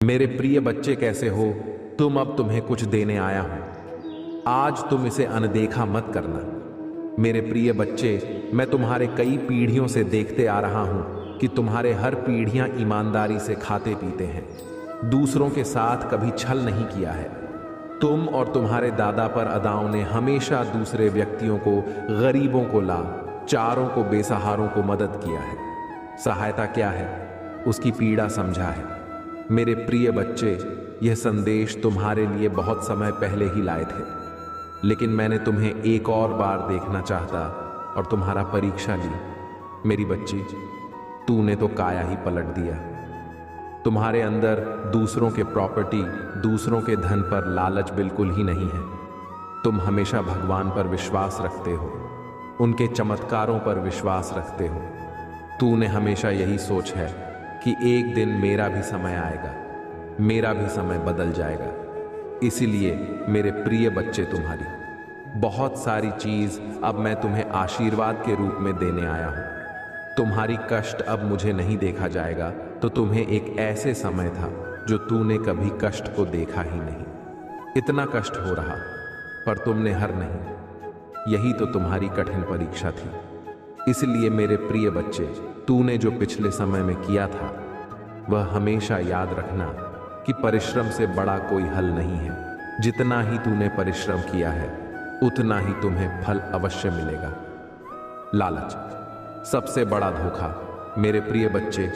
मेरे प्रिय बच्चे कैसे हो तुम? अब तुम्हें कुछ देने आया हूं। आज तुम इसे अनदेखा मत करना। मेरे प्रिय बच्चे, मैं तुम्हारे कई पीढ़ियों से देखते आ रहा हूं कि तुम्हारे हर पीढ़ियां ईमानदारी से खाते पीते हैं, दूसरों के साथ कभी छल नहीं किया है। तुम और तुम्हारे दादा पर अदाओं ने हमेशा दूसरे व्यक्तियों को, गरीबों को, चारों को, बेसहारों को मदद किया है। सहायता क्या है, उसकी पीड़ा समझा है। मेरे प्रिय बच्चे, यह संदेश तुम्हारे लिए बहुत समय पहले ही लाए थे, लेकिन मैंने तुम्हें एक और बार देखना चाहता और तुम्हारा परीक्षा ली। मेरी बच्ची, तूने तो काया ही पलट दिया। तुम्हारे अंदर दूसरों के प्रॉपर्टी, दूसरों के धन पर लालच बिल्कुल ही नहीं है। तुम हमेशा भगवान पर विश्वास रखते हो, उनके चमत्कारों पर विश्वास रखते हो। तूने हमेशा यही सोच है कि एक दिन मेरा भी समय आएगा, मेरा भी समय बदल जाएगा। इसीलिए मेरे प्रिय बच्चे, तुम्हारी बहुत सारी चीज अब मैं तुम्हें आशीर्वाद के रूप में देने आया हूं। तुम्हारी कष्ट अब मुझे नहीं देखा जाएगा, तो तुम्हें एक ऐसे समय था जो तूने कभी कष्ट को देखा ही नहीं। इतना कष्ट हो रहा पर तुमने हार नहीं। यही तो तुम्हारी कठिन परीक्षा थी। इसलिए मेरे प्रिय बच्चे, तूने जो पिछले समय में किया था वह हमेशा याद रखना कि परिश्रम से बड़ा कोई हल नहीं है। जितना ही तूने परिश्रम किया है उतना ही तुम्हें फल अवश्य मिलेगा। लालच सबसे बड़ा धोखा। मेरे प्रिय बच्चे,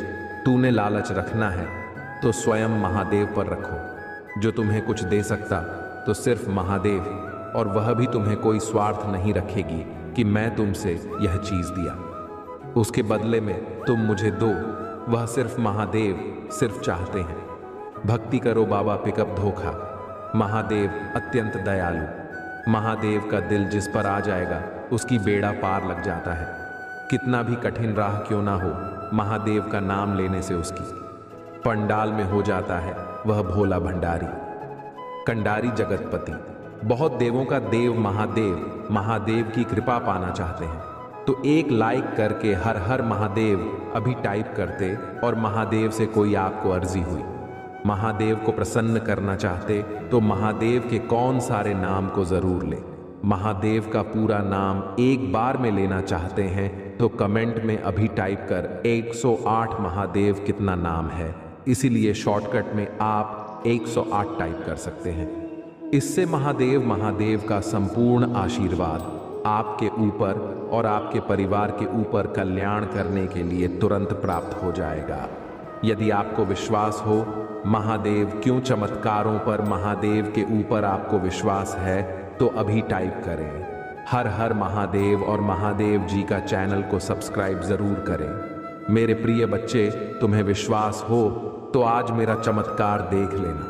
तूने लालच रखना है तो स्वयं महादेव पर रखो। जो तुम्हें कुछ दे सकता तो सिर्फ महादेव, और वह भी तुम्हें कोई स्वार्थ नहीं रखेगी कि मैं तुमसे यह चीज दिया, उसके बदले में तुम मुझे दो। वह सिर्फ महादेव सिर्फ चाहते हैं। भक्ति करो बाबा, पिकअप धोखा। महादेव अत्यंत दयालु। महादेव का दिल जिस पर आ जाएगा उसकी बेड़ा पार लग जाता है। कितना भी कठिन राह क्यों ना हो, महादेव का नाम लेने से उसकी पंडाल में हो जाता है वह भोला भंडारी। कंडारी जगतपति, बहुत देवों का देव महादेव, महादेव की कृपा पाना चाहते हैं तो एक लाइक करके हर हर महादेव अभी टाइप करते और महादेव से कोई आपको अर्जी हुई। महादेव को प्रसन्न करना चाहते तो महादेव के कौन सारे नाम को जरूर ले। महादेव का पूरा नाम एक बार में लेना चाहते हैं तो कमेंट में अभी टाइप कर 108 महादेव कितना नाम है। इसीलिए शॉर्टकट में आप 108 टाइप कर सकते हैं। इससे महादेव का संपूर्ण आशीर्वाद आपके ऊपर और आपके परिवार के ऊपर कल्याण करने के लिए तुरंत प्राप्त हो जाएगा। यदि आपको विश्वास हो महादेव क्यों चमत्कारों पर, महादेव के ऊपर आपको विश्वास है तो अभी टाइप करें हर हर महादेव और महादेव जी का चैनल को सब्सक्राइब जरूर करें। मेरे प्रिय बच्चे, तुम्हें विश्वास हो तो आज मेरा चमत्कार देख लेना।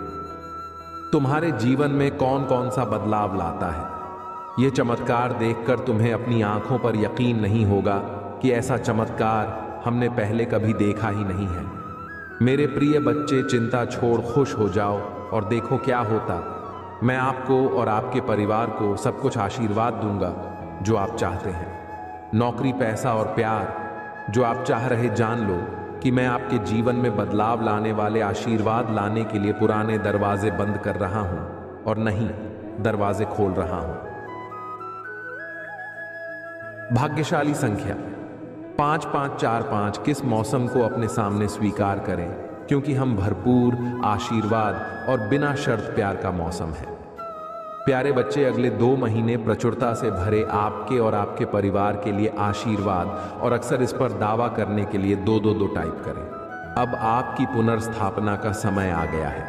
तुम्हारे जीवन में कौन कौन सा बदलाव लाता है, यह चमत्कार देखकर तुम्हें अपनी आंखों पर यकीन नहीं होगा कि ऐसा चमत्कार हमने पहले कभी देखा ही नहीं है। मेरे प्रिय बच्चे, चिंता छोड़ खुश हो जाओ और देखो क्या होता। मैं आपको और आपके परिवार को सब कुछ आशीर्वाद दूंगा जो आप चाहते हैं। नौकरी, पैसा और प्यार जो आप चाह रहे, जान लो कि मैं आपके जीवन में बदलाव लाने वाले आशीर्वाद लाने के लिए पुराने दरवाजे बंद कर रहा हूं और नहीं, दरवाजे खोल रहा हूं। भाग्यशाली संख्या 5545 किस मौसम को अपने सामने स्वीकार करें, क्योंकि हम भरपूर आशीर्वाद और बिना शर्त प्यार का मौसम है। प्यारे बच्चे, अगले 2 महीने प्रचुरता से भरे आपके और आपके परिवार के लिए आशीर्वाद, और अक्सर इस पर दावा करने के लिए 222 टाइप करें। अब आपकी पुनर्स्थापना का समय आ गया है।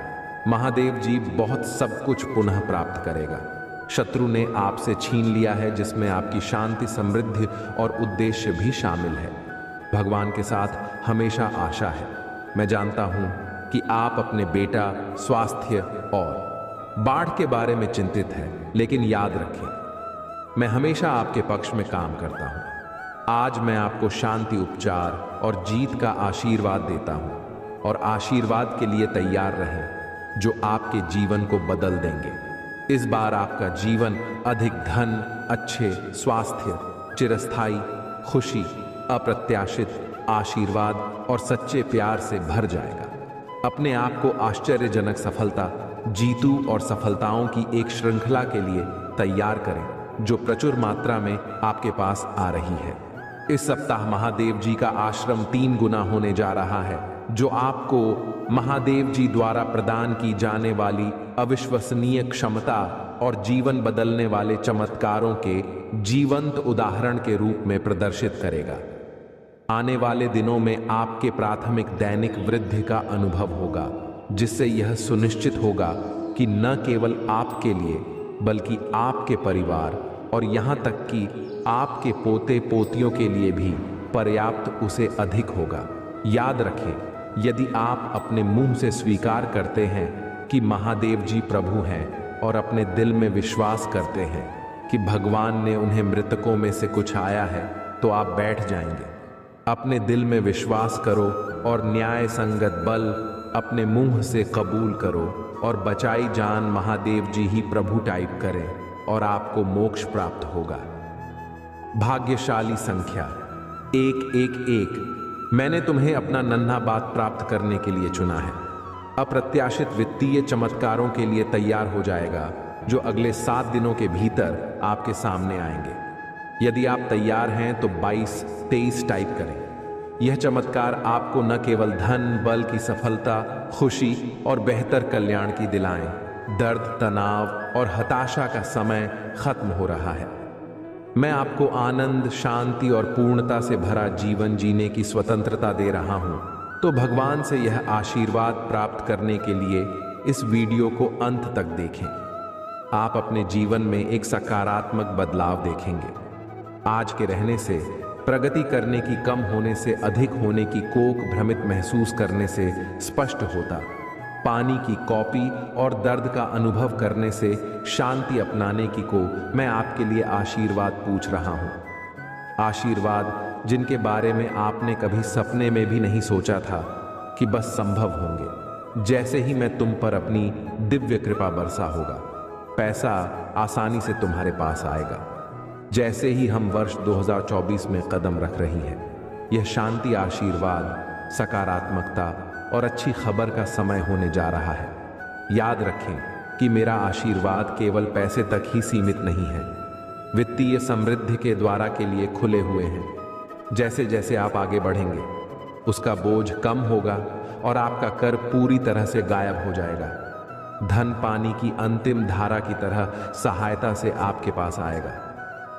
महादेव जी बहुत सब कुछ पुनः प्राप्त करेगा। शत्रु ने आपसे छीन लिया है, जिसमें आपकी शांति, समृद्धि और उद्देश्य भी शामिल है। भगवान के साथ हमेशा आशा है। मैं जानता हूं कि आप अपने बेटा, स्वास्थ्य और बाढ़ के बारे में चिंतित हैं, लेकिन याद रखें मैं हमेशा आपके पक्ष में काम करता हूं। आज मैं आपको शांति, उपचार और जीत का आशीर्वाद देता हूं, और आशीर्वाद के लिए तैयार रहें जो आपके जीवन को बदल देंगे। इस बार आपका जीवन अधिक धन, अच्छे स्वास्थ्य, चिरस्थायी खुशी, अप्रत्याशित आशीर्वाद और सच्चे प्यार से भर जाएगा। अपने आप को आश्चर्यजनक सफलता, जीतू और सफलताओं की एक श्रृंखला के लिए तैयार करें जो प्रचुर मात्रा में आपके पास आ रही है। इस सप्ताह महादेव जी का आश्रम 3 गुना होने जा रहा है, जो आपको महादेव जी द्वारा प्रदान की जाने वाली अविश्वसनीय क्षमता और जीवन बदलने वाले चमत्कारों के जीवंत उदाहरण के रूप में प्रदर्शित करेगा। आने वाले दिनों में आपके प्राथमिक दैनिक वृद्धि का अनुभव होगा, जिससे यह सुनिश्चित होगा कि न केवल आपके लिए बल्कि आपके परिवार और यहाँ तक कि आपके पोते पोतियों के लिए भी पर्याप्त उसे अधिक होगा। याद रखें, यदि आप अपने मुंह से स्वीकार करते हैं कि महादेव जी प्रभु हैं और अपने दिल में विश्वास करते हैं कि भगवान ने उन्हें मृतकों में से कुछ आया है, तो आप बैठ जाएंगे। अपने दिल में विश्वास करो और न्याय संगत बल अपने मुंह से कबूल करो और बचाई जान महादेव जी ही प्रभु टाइप करें और आपको मोक्ष प्राप्त होगा। भाग्यशाली संख्या 111। मैंने तुम्हें अपना नन्हा बात प्राप्त करने के लिए चुना है। अप्रत्याशित वित्तीय चमत्कारों के लिए तैयार हो जाएगा, जो अगले 7 दिनों के भीतर आपके सामने आएंगे। यदि आप तैयार हैं तो 22-23 टाइप करें। यह चमत्कार आपको न केवल धन बल्कि सफलता, खुशी और बेहतर कल्याण की दिलाएं। दर्द, तनाव और हताशा का समय खत्म हो रहा है। मैं आपको आनंद, शांति और पूर्णता से भरा जीवन जीने की स्वतंत्रता दे रहा हूं। तो भगवान से यह आशीर्वाद प्राप्त करने के लिए इस वीडियो को अंत तक देखें। आप अपने जीवन में एक सकारात्मक बदलाव देखेंगे। आज के रहने से, प्रगति करने की कम होने से अधिक होने की कोक भ्रमित महसूस करने से स्पष्ट होता। पानी की कॉपी और दर्द का अनुभव करने से शांति अपनाने की को मैं आपके लिए आशीर्वाद पूछ रहा हूँ। आशीर्वाद जिनके बारे में आपने कभी सपने में भी नहीं सोचा था कि बस संभव होंगे। जैसे ही मैं तुम पर अपनी दिव्य कृपा बरसा होगा, पैसा आसानी से तुम्हारे पास आएगा। जैसे ही हम वर्ष 2024 में कदम रख रही हैं, यह शांति, आशीर्वाद, सकारात्मकता और अच्छी खबर का समय होने जा रहा है। याद रखें कि मेरा आशीर्वाद केवल पैसे तक ही सीमित नहीं है, वित्तीय समृद्धि के द्वारा के लिए खुले हुए हैं। जैसे जैसे आप आगे बढ़ेंगे, उसका बोझ कम होगा और आपका कर पूरी तरह से गायब हो जाएगा। धन पानी की अंतिम धारा की तरह सहायता से आपके पास आएगा।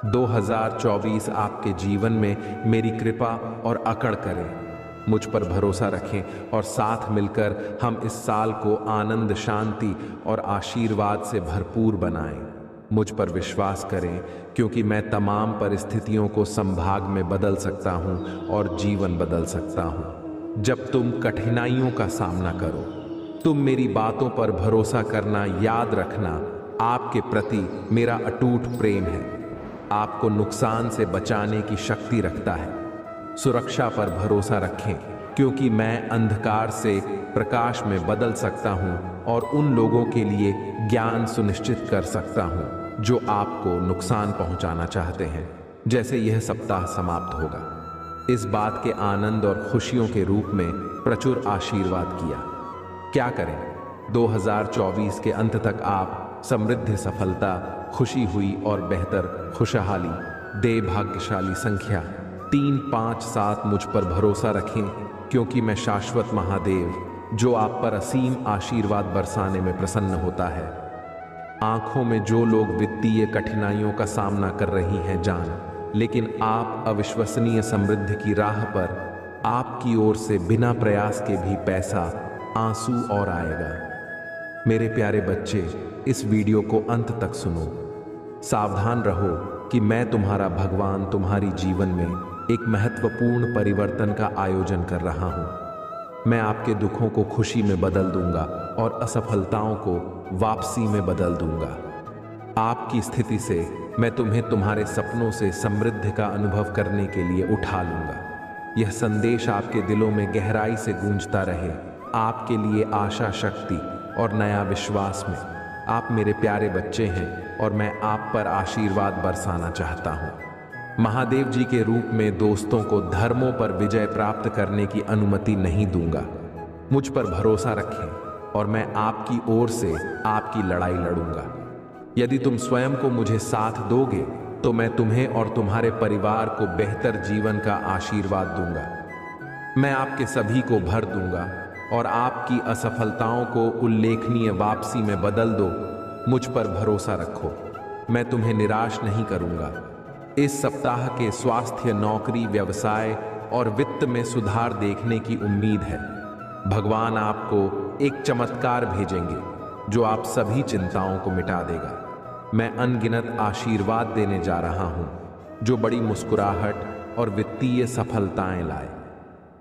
2024 आपके जीवन में मेरी कृपा और अकड़ करें। मुझ पर भरोसा रखें और साथ मिलकर हम इस साल को आनंद, शांति और आशीर्वाद से भरपूर बनाएं। मुझ पर विश्वास करें, क्योंकि मैं तमाम परिस्थितियों को संभाग में बदल सकता हूं और जीवन बदल सकता हूं। जब तुम कठिनाइयों का सामना करो, तुम मेरी बातों पर भरोसा करना याद रखना। आपके प्रति मेरा अटूट प्रेम है। आपको नुकसान से बचाने की शक्ति रखता है। सुरक्षा पर भरोसा रखें, क्योंकि मैं अंधकार से प्रकाश में बदल सकता हूं और उन लोगों के लिए ज्ञान सुनिश्चित कर सकता हूं जो आपको नुकसान पहुंचाना चाहते हैं। जैसे यह सप्ताह समाप्त होगा, इस बात के आनंद और खुशियों के रूप में प्रचुर आशीर्वाद किया। क्या करें? 2024 के अंत तक आप समृद्धि, सफलता, खुशी हुई और बेहतर खुशहाली दे। भाग्यशाली संख्या 357। मुझ पर भरोसा रखें, क्योंकि मैं शाश्वत महादेव, जो आप पर असीम आशीर्वाद बरसाने में प्रसन्न होता है। आंखों में जो लोग वित्तीय कठिनाइयों का सामना कर रही हैं जान, लेकिन आप अविश्वसनीय समृद्धि की राह पर आपकी ओर से बिना प्रयास के भी पैसा, आंसू और आएगा। मेरे प्यारे बच्चे, इस वीडियो को अंत तक सुनो। सावधान रहो कि मैं तुम्हारा भगवान तुम्हारी जीवन में एक महत्वपूर्ण परिवर्तन का आयोजन कर रहा हूं। मैं आपके दुखों को खुशी में बदल दूंगा और असफलताओं को वापसी में बदल दूंगा। आपकी स्थिति से मैं तुम्हें तुम्हारे सपनों से समृद्धि का अनुभव करने के लिए उठा लूंगा। यह संदेश आपके दिलों में गहराई से गूंजता रहे, आपके लिए आशा, शक्ति और नया विश्वास में। आप मेरे प्यारे बच्चे हैं और मैं आप पर आशीर्वाद बरसाना चाहता हूँ। महादेव जी के रूप में दोस्तों को धर्मों पर विजय प्राप्त करने की अनुमति नहीं दूंगा। मुझ पर भरोसा रखें और मैं आपकी ओर से आपकी लड़ाई लड़ूंगा। यदि तुम स्वयं को मुझे साथ दोगे तो मैं तुम्हें और तुम्हारे परिवार को बेहतर जीवन का आशीर्वाद दूंगा। मैं आपके सभी को भर दूंगा और आपकी असफलताओं को उल्लेखनीय वापसी में बदल दो। मुझ पर भरोसा रखो, मैं तुम्हें निराश नहीं करूंगा। इस सप्ताह के स्वास्थ्य, नौकरी, व्यवसाय और वित्त में सुधार देखने की उम्मीद है। भगवान आपको एक चमत्कार भेजेंगे जो आप सभी चिंताओं को मिटा देगा। मैं अनगिनत आशीर्वाद देने जा रहा हूं जो बड़ी मुस्कुराहट और वित्तीय सफलताएं लाए।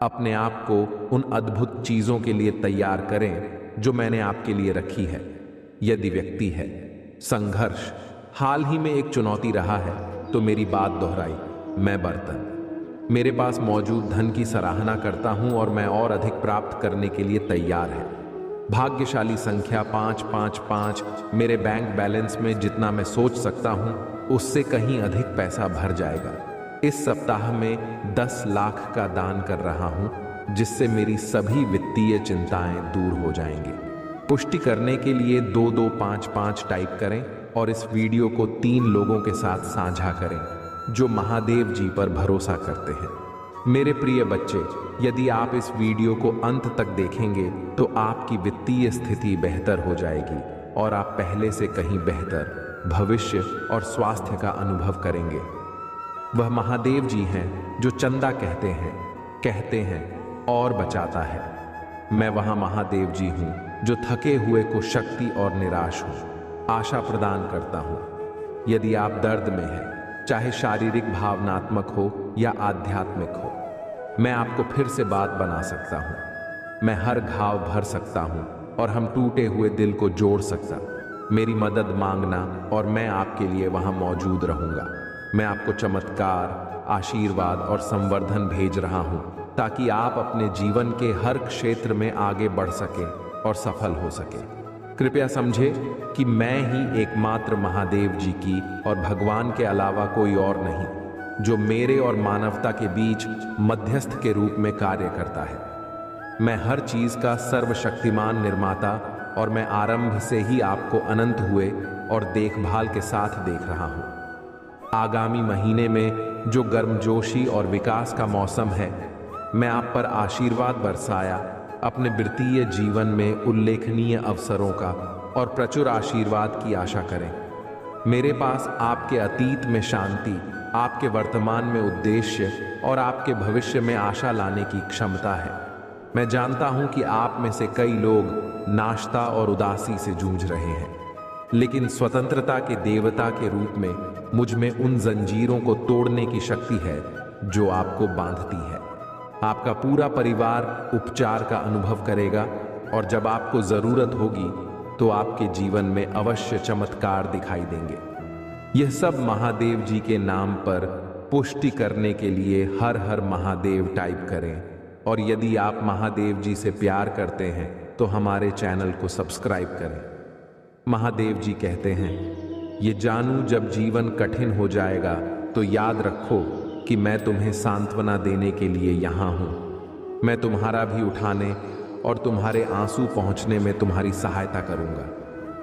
अपने आप को उन अद्भुत चीजों के लिए तैयार करें जो मैंने आपके लिए रखी है। यदि व्यक्ति है संघर्ष हाल ही में एक चुनौती रहा है तो मेरी बात दोहराई। मैं बर्तन मेरे पास मौजूद धन की सराहना करता हूं और मैं और अधिक प्राप्त करने के लिए तैयार है। भाग्यशाली संख्या 555। मेरे बैंक बैलेंस में जितना मैं सोच सकता हूं उससे कहीं अधिक पैसा भर जाएगा। इस सप्ताह में 10 लाख का दान कर रहा हूं जिससे मेरी सभी वित्तीय चिंताएं दूर हो जाएंगी। पुष्टि करने के लिए 2255 टाइप करें और इस वीडियो को 3 लोगों के साथ साझा करें जो महादेव जी पर भरोसा करते हैं। मेरे प्रिय बच्चे, यदि आप इस वीडियो को अंत तक देखेंगे तो आपकी वित्तीय स्थिति बेहतर हो जाएगी और आप पहले से कहीं बेहतर भविष्य और स्वास्थ्य का अनुभव करेंगे। वह महादेव जी हैं जो चंदा कहते हैं और बचाता है। मैं वहां महादेव जी हूं जो थके हुए को शक्ति और निराश हो आशा प्रदान करता हूं। यदि आप दर्द में हैं, चाहे शारीरिक, भावनात्मक हो या आध्यात्मिक हो, मैं आपको फिर से बात बना सकता हूं। मैं हर घाव भर सकता हूं और हम टूटे हुए दिल को जोड़ सकता। मेरी मदद मांगना और मैं आपके लिए वहां मौजूद रहूंगा। मैं आपको चमत्कार, आशीर्वाद और संवर्धन भेज रहा हूं ताकि आप अपने जीवन के हर क्षेत्र में आगे बढ़ सकें और सफल हो सकें। कृपया समझे कि मैं ही एकमात्र महादेव जी की और भगवान के अलावा कोई और नहीं जो मेरे और मानवता के बीच मध्यस्थ के रूप में कार्य करता है। मैं हर चीज का सर्वशक्तिमान निर्माता और मैं आरंभ से ही आपको अनंत हुए और देखभाल के साथ देख रहा हूं। आगामी महीने में जो गर्मजोशी और विकास का मौसम है, मैं आप पर आशीर्वाद बरसाया अपने वित्तीय जीवन में उल्लेखनीय अवसरों का और प्रचुर आशीर्वाद की आशा करें। मेरे पास आपके अतीत में शांति, आपके वर्तमान में उद्देश्य और आपके भविष्य में आशा लाने की क्षमता है। मैं जानता हूं कि आप में से कई लोग नाश्ता और उदासी से जूझ रहे हैं, लेकिन स्वतंत्रता के देवता के रूप में मुझ में उन जंजीरों को तोड़ने की शक्ति है जो आपको बांधती है। आपका पूरा परिवार उपचार का अनुभव करेगा और जब आपको जरूरत होगी तो आपके जीवन में अवश्य चमत्कार दिखाई देंगे। यह सब महादेव जी के नाम पर पुष्टि करने के लिए हर हर महादेव टाइप करें और यदि आप महादेव जी से प्यार करते हैं तो हमारे चैनल को सब्सक्राइब करें। महादेव जी कहते हैं, ये जानू जब जीवन कठिन हो जाएगा तो याद रखो कि मैं तुम्हें सांत्वना देने के लिए यहाँ हूँ। मैं तुम्हारा भी उठाने और तुम्हारे आंसू पहुँचने में तुम्हारी सहायता करूँगा।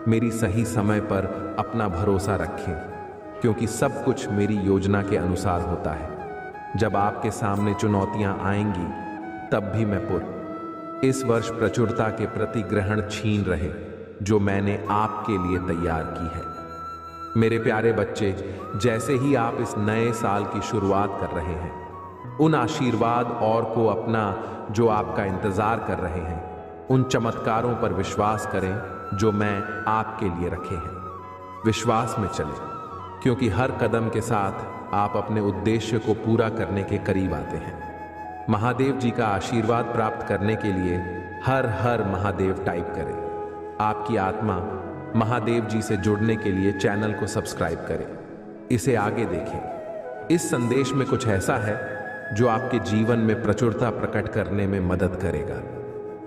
मेरी सही समय पर अपना भरोसा रखें क्योंकि सब कुछ मेरी योजना के अनुसार होता है। जब आपके सामने चुनौतियाँ आएंगी तब भी मैं इस वर्ष प्रचुरता के प्रति ग्रहण छीन रहे जो मैंने आपके लिए तैयार की है। मेरे प्यारे बच्चे, जैसे ही आप इस नए साल की शुरुआत कर रहे हैं, उन आशीर्वाद और को अपना जो आपका इंतजार कर रहे हैं, उन चमत्कारों पर विश्वास करें जो मैं आपके लिए रखे हैं। विश्वास में चलें क्योंकि हर कदम के साथ आप अपने उद्देश्य को पूरा करने के करीब आते हैं। महादेव जी का आशीर्वाद प्राप्त करने के लिए हर हर महादेव टाइप करें। आपकी आत्मा महादेव जी से जुड़ने के लिए चैनल को सब्सक्राइब करें। इसे आगे देखें। इस संदेश में कुछ ऐसा है जो आपके जीवन में प्रचुरता प्रकट करने में मदद करेगा।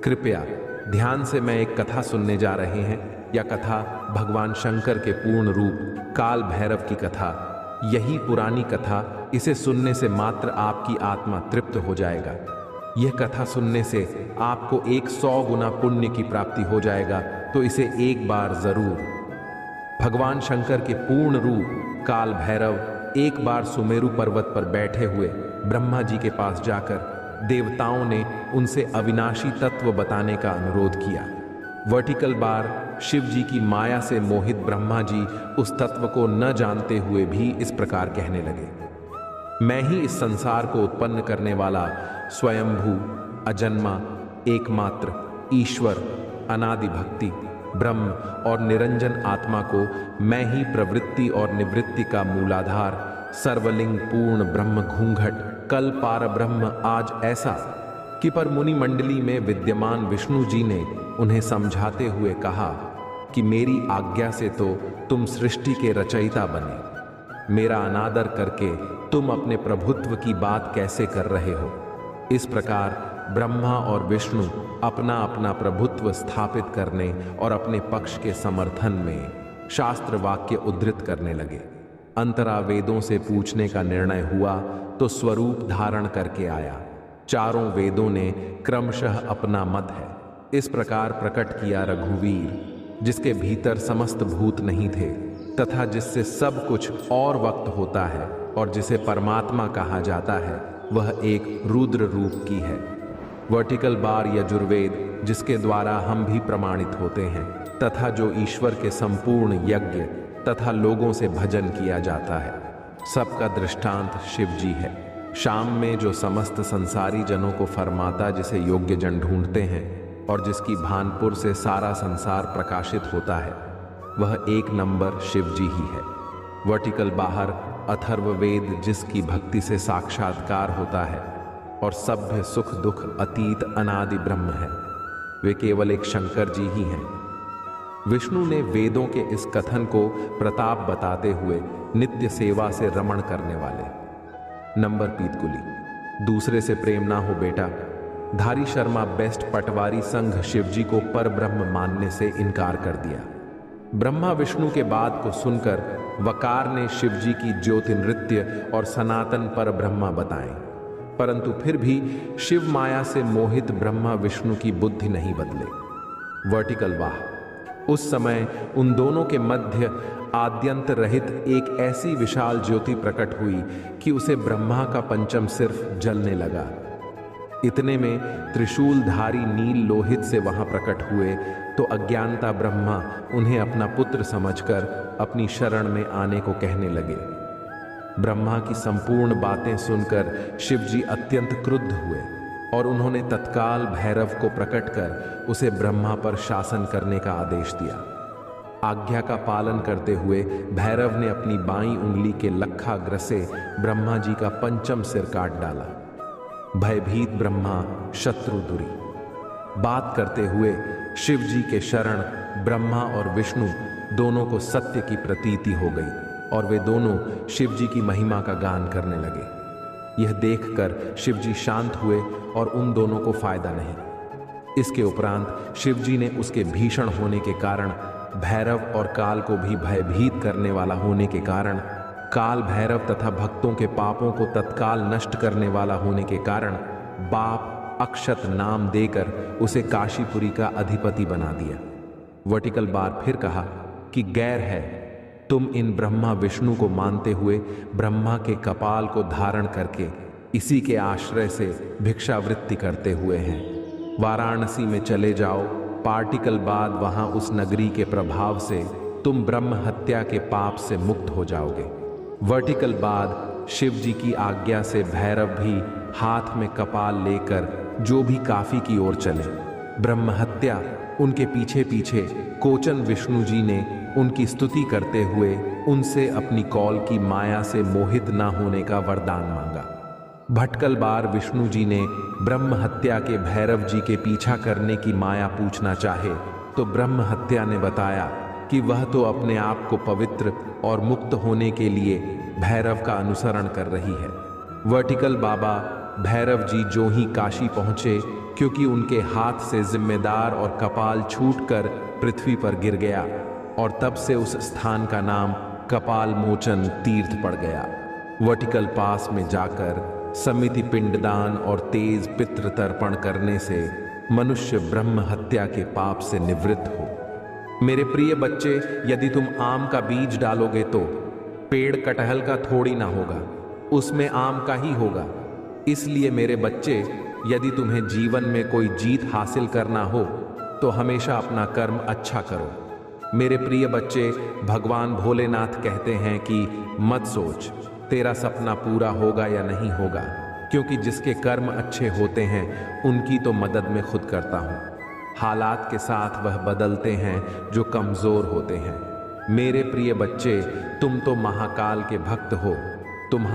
कृपया ध्यान से मैं एक कथा सुनने जा रहे हैं। यह कथा भगवान शंकर के पूर्ण रूप काल भैरव की कथा। यही पुरानी कथा, इसे सुनने से मात्र आपकी आत्मा तृप्त हो जाएगा। यह कथा सुनने से आपको 100 गुना पुण्य की प्राप्ति हो जाएगा, तो इसे एक बार जरूर। भगवान शंकर के पूर्ण रूप काल भैरव एक बार सुमेरु पर्वत पर बैठे हुए ब्रह्मा जी के पास जाकर देवताओं ने उनसे अविनाशी तत्व बताने का अनुरोध किया। वर्टिकल बार शिव जी की माया से मोहित ब्रह्मा जी उस तत्व को न जानते हुए भी इस प्रकार कहने लगे, मैं ही इस संसार को उत्पन्न करने वाला स्वयंभू अजन्मा एकमात्र ईश्वर अनादि भक्ति ब्रह्म और निरंजन आत्मा को मैं ही प्रवृत्ति और निवृत्ति का मूलाधार सर्वलिंग पूर्ण ब्रह्म घूंघट कल पार ब्रह्म आज ऐसा कि पर मुनि मंडली में विद्यमान विष्णु जी ने उन्हें समझाते हुए कहा कि मेरी आज्ञा से तो तुम सृष्टि के रचयिता बने, मेरा अनादर करके तुम अपने प्रभुत्व की बात कैसे कर रहे हो। इस प्रकार ब्रह्मा और विष्णु अपना अपना प्रभुत्व स्थापित करने और अपने पक्ष के समर्थन में शास्त्र वाक्य उद्धृत करने लगे। अंतरा वेदों से पूछने का निर्णय हुआ तो स्वरूप धारण करके आया। चारों वेदों ने क्रमशः अपना मत है इस प्रकार प्रकट किया। रघुवीर जिसके भीतर समस्त भूत नहीं थे तथा जिससे सब कुछ और वक्त होता है और जिसे परमात्मा कहा जाता है, वह एक रुद्र रूप की है। वर्टिकल बार यजुर्वेद जिसके द्वारा हम भी प्रमाणित होते हैं तथा जो ईश्वर के संपूर्ण यज्ञ तथा लोगों से भजन किया जाता है, सबका दृष्टांत शिव जी है। शाम में जो समस्त संसारी जनों को फरमाता जिसे योग्य जन ढूंढते हैं और जिसकी भानपुर से सारा संसार प्रकाशित होता है, वह एक नंबर शिव जी ही है। वर्टिकल बाहर अथर्ववेद जिसकी भक्ति से साक्षात्कार होता है और सभ्य सुख दुख अतीत अनादि ब्रह्म है, वे केवल एक शंकर जी ही हैं। विष्णु ने वेदों के इस कथन को प्रताप बताते हुए नित्य सेवा से रमण करने वाले नंबर पीतकुली, दूसरे से प्रेम ना हो बेटा, धारी शर्मा बेस्ट पटवारी संघ शिवजी को पर ब्रह्म मानने से इनकार कर दिया। ब्रह्मा विष्णु के बात को सुनकर वकार ने शिवजी की ज्योति नृत्य और सनातन पर ब्रह्मा बताएं, परंतु फिर भी शिव माया से मोहित ब्रह्मा विष्णु की बुद्धि नहीं बदले। वर्टिकल वाह, उस समय उन दोनों के मध्य आद्यंत रहित एक ऐसी विशाल ज्योति प्रकट हुई कि उसे ब्रह्मा का पंचम सिर्फ जलने लगा। इतने में त्रिशूलधारी नील लोहित से वहां प्रकट हुए तो अज्ञानता ब्रह्मा उन्हें अपना पुत्र समझकर अपनी शरण में आने को कहने लगे। ब्रह्मा की संपूर्ण बातें सुनकर शिवजी अत्यंत क्रुद्ध हुए और उन्होंने तत्काल भैरव को प्रकट कर उसे ब्रह्मा पर शासन करने का आदेश दिया। आज्ञा का पालन करते हुए भैरव ने अपनी बाईं उंगली के लखाग्र से ब्रह्मा जी का पंचम सिर काट डाला। भयभीत ब्रह्मा शत्रुदुरी बात करते हुए शिव जी के शरण ब्रह्मा और विष्णु दोनों को सत्य की प्रतीति हो गई और वे दोनों शिव जी की महिमा का गान करने लगे। यह देखकर शिव जी शांत हुए और उन दोनों को फायदा नहीं। इसके उपरांत शिव जी ने उसके भीषण होने के कारण भैरव और काल को भी भयभीत करने वाला होने के कारण काल भैरव तथा भक्तों के पापों को तत्काल नष्ट करने वाला होने के कारण बाप अक्षत नाम देकर उसे काशीपुरी का अधिपति बना दिया। वर्टिकल बार फिर कहा कि गैर है, तुम इन ब्रह्मा विष्णु को मानते हुए ब्रह्मा के कपाल को धारण करके इसी के आश्रय से भिक्षावृत्ति करते हुए हैं। वाराणसी में चले जाओ, पार्टिकल बाद वहां उस नगरी के प्रभाव से तुम ब्रह्म हत्या के पाप से मुक्त हो जाओगे। वर्टिकल बाद शिव जी की आज्ञा से भैरव भी हाथ में कपाल लेकर जो भी काफी की ओर चले। ब्रह्म हत्या उनके पीछे पीछे कोचन विष्णु जी ने उनकी स्तुति करते हुए उनसे अपनी कौल की माया से मोहित न होने का वरदान मांगा। भटकल बार विष्णु जी ने ब्रह्म हत्या के भैरव जी के पीछा करने की माया पूछना चाहे तो ब्रह्म हत्या ने बताया कि वह तो अपने आप को पवित्र और मुक्त होने के लिए भैरव का अनुसरण कर रही है। वर्टिकल बाबा भैरव जी जो ही काशी पहुंचे, क्योंकि उनके हाथ से जिम्मेदार और कपाल छूटकर पृथ्वी पर गिर गया और तब से उस स्थान का नाम कपाल मोचन तीर्थ पड़ गया। वर्टिकल पास में जाकर समिति पिंडदान और तेज पितृ तर्पण करने से मनुष्य ब्रह्म हत्या के पाप से निवृत्त हो। मेरे प्रिय बच्चे, यदि तुम आम का बीज डालोगे तो पेड़ कटहल का थोड़ी ना होगा, उसमें आम का ही होगा। इसलिए मेरे बच्चे, यदि तुम्हें जीवन में कोई जीत हासिल करना हो तो हमेशा अपना कर्म अच्छा करो। मेरे प्रिय बच्चे, भगवान भोलेनाथ कहते हैं कि मत सोच तेरा सपना पूरा होगा या नहीं होगा, क्योंकि जिसके कर्म अच्छे होते हैं उनकी तो मदद मैं खुद करता हूँ। हालात के साथ वह बदलते हैं जो कमजोर होते हैं। मेरे प्रिय बच्चे, तुम तो महाकाल के भक्त हो। तुम्हारे